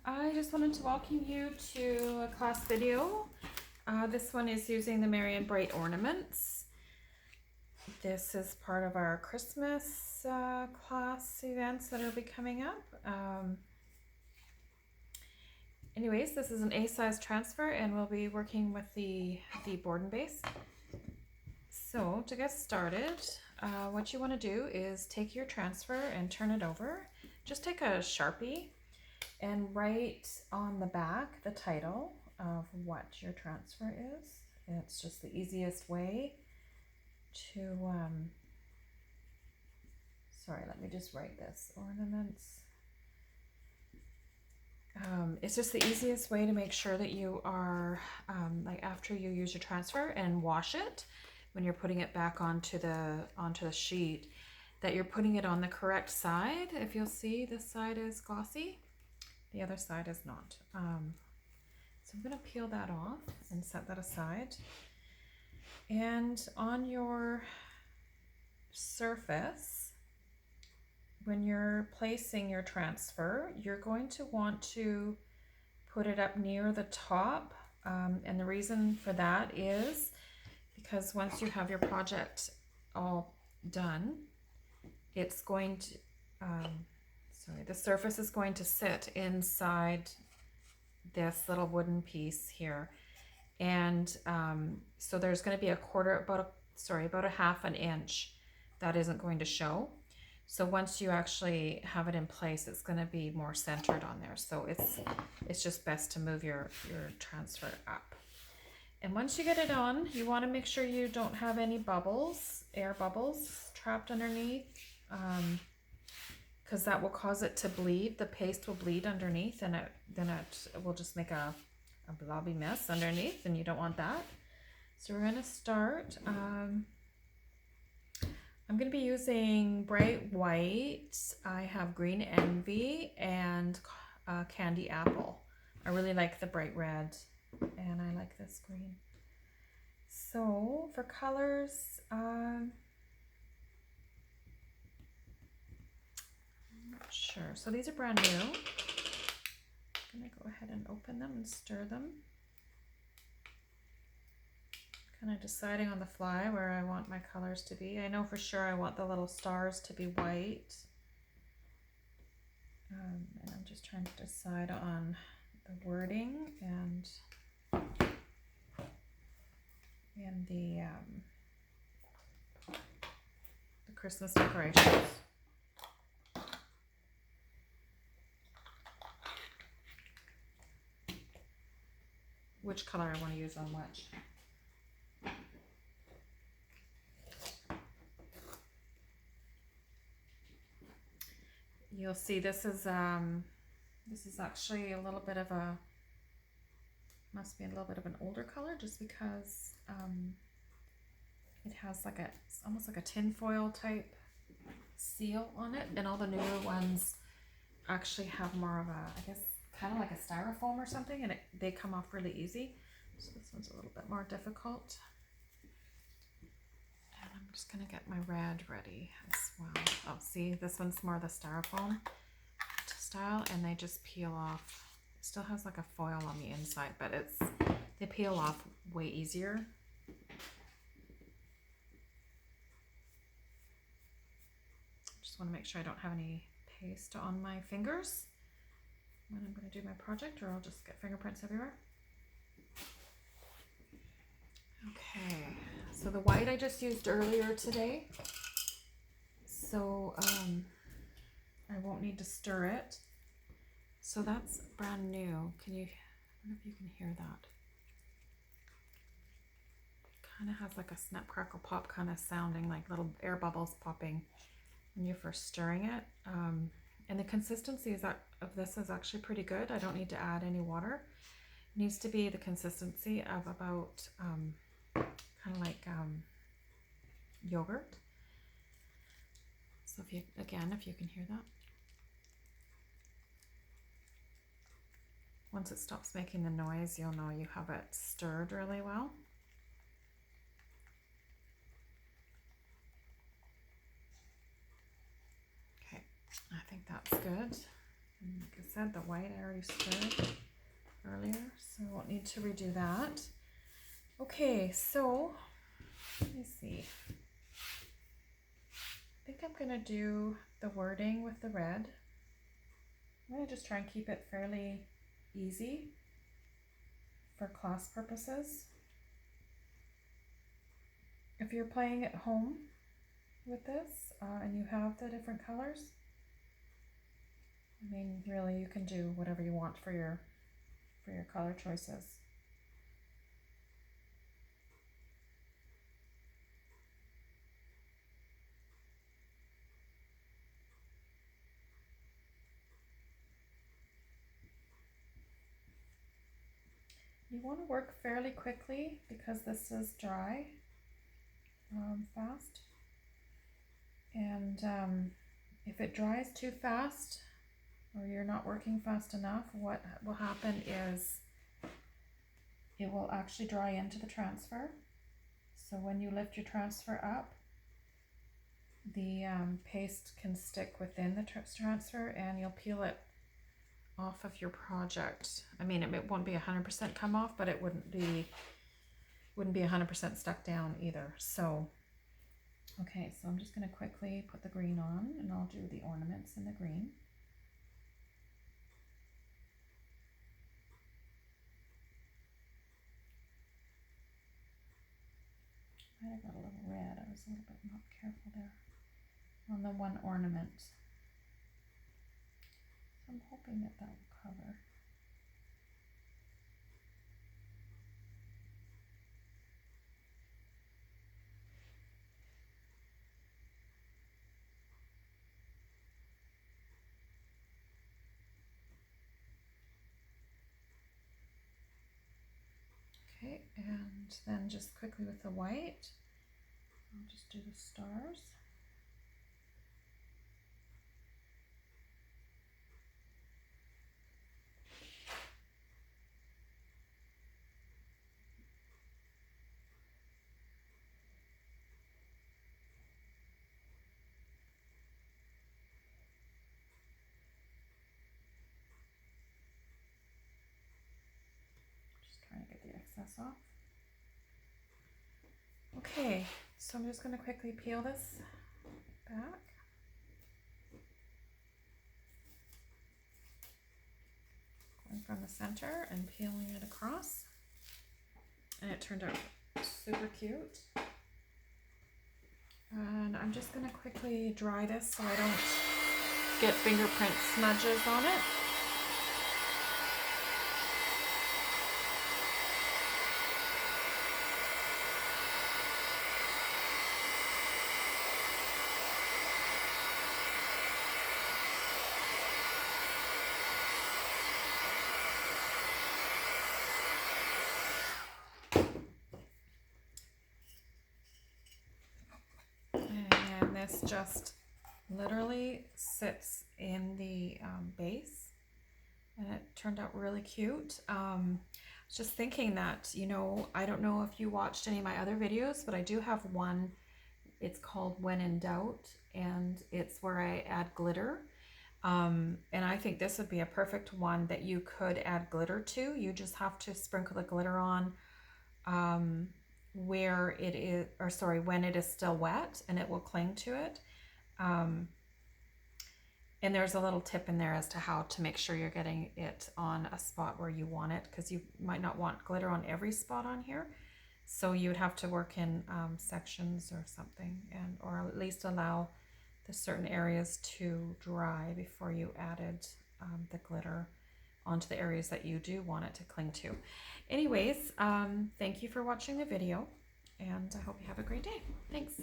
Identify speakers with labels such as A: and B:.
A: I just wanted to welcome you to a class video. This one is using the Marion Bright ornaments. This is part of our Christmas class events that will be coming up. Anyways, this is an A-size transfer and we'll be working with the board and base. So to get started, what you want to do is take your transfer and turn it over. Just take a Sharpie and write on the back the title of what your transfer is. It's just the easiest way to, sorry, let me just write this, ornaments. It's just the easiest way to make sure that you are, like after you use your transfer and wash it, when you're putting it back onto the sheet, that you're putting it on the correct side. If you'll see, this side is glossy, the other side is not. So I'm going to peel that off and set that aside. And on your surface, when you're placing your transfer, you're going to want to put it up near the top. And the reason for that is because once you have your project all done, it's going to, the surface is going to sit inside this little wooden piece here. And so there's going to be about a half an inch that isn't going to show. So once you actually have it in place, it's going to be more centered on there. So it's just best to move your transfer up. And once you get it on, you want to make sure you don't have any bubbles, air bubbles trapped underneath, because that will cause it to bleed. The paste will bleed underneath, and then it will just make a blobby mess underneath, and you don't want that. So we're going to start. I'm going to be using bright white. I have Green Envy and Candy Apple. I really like the bright red, and I like this green. So for colors, I'm not sure. So these are brand new. I'm going to go ahead and open them and stir them. Kind of deciding on the fly where I want my colors to be. I know for sure I want the little stars to be white. And I'm just trying to decide on the wording and the Christmas decorations. Which color I want to use on which. You'll see this is actually a little bit of a, must be a little bit of an older color, just because it has like it's almost like a tin foil type seal on it, and all the newer ones actually have more of a, I guess, kind of like a styrofoam or something, and they come off really easy. So this one's a little bit more difficult. And I'm just gonna get my red ready as well. Oh, see, this one's more the styrofoam style, and they just peel off. It still has like a foil on the inside, but they peel off way easier. Just want to make sure I don't have any paste on my fingers when I'm going to do my project, or I'll just get fingerprints everywhere. Okay, so the white I just used earlier today, so I won't need to stir it. So that's brand new. I wonder if you can hear that. Kind of has like a snap, crackle, pop kind of sounding, like little air bubbles popping when you're first stirring it. And the consistency of this is actually pretty good. I don't need to add any water. It needs to be the consistency of about kind of like yogurt. So if you can hear that. Once it stops making the noise, you'll know you have it stirred really well. Okay, I think that's good. And I guess said, the white I already stirred earlier, so I won't need to redo that. Okay, so let me see. I think I'm gonna do the wording with the red. I'm gonna just try and keep it fairly easy for class purposes. If you're playing at home with this and you have the different colors, I mean, really, you can do whatever you want for your color choices. You want to work fairly quickly because this is dry fast, and if it dries too fast or you're not working fast enough, what will happen is it will actually dry into the transfer. So when you lift your transfer up, the paste can stick within the transfer and you'll peel it off of your project. I mean, it won't be 100% come off, but it wouldn't be 100% stuck down either. So, okay, so I'm just going to quickly put the green on and I'll do the ornaments in the green. I might have got a little red. I was a little bit not careful there on the one ornament. So I'm hoping that will cover. Okay, and then just quickly with the white, I'll just do the stars. Just trying to get the excess off. Okay, so I'm just going to quickly peel this back. Going from the center and peeling it across. And it turned out super cute. And I'm just going to quickly dry this so I don't get fingerprint smudges on it. And this just literally sits in the base, and it turned out really cute. I was just thinking that, you know, I don't know if you watched any of my other videos, but I do have one. It's called When in Doubt, and it's where I add glitter. And I think this would be a perfect one that you could add glitter to. You just have to sprinkle the glitter on where it is, or sorry, when it is still wet, and it will cling to it. And there's a little tip in there as to how to make sure you're getting it on a spot where you want it, because you might not want glitter on every spot on here. So you would have to work in sections or something, and or at least allow the certain areas to dry before you added the glitter onto the areas that you do want it to cling to. Anyways, thank you for watching the video, and I hope you have a great day. Thanks.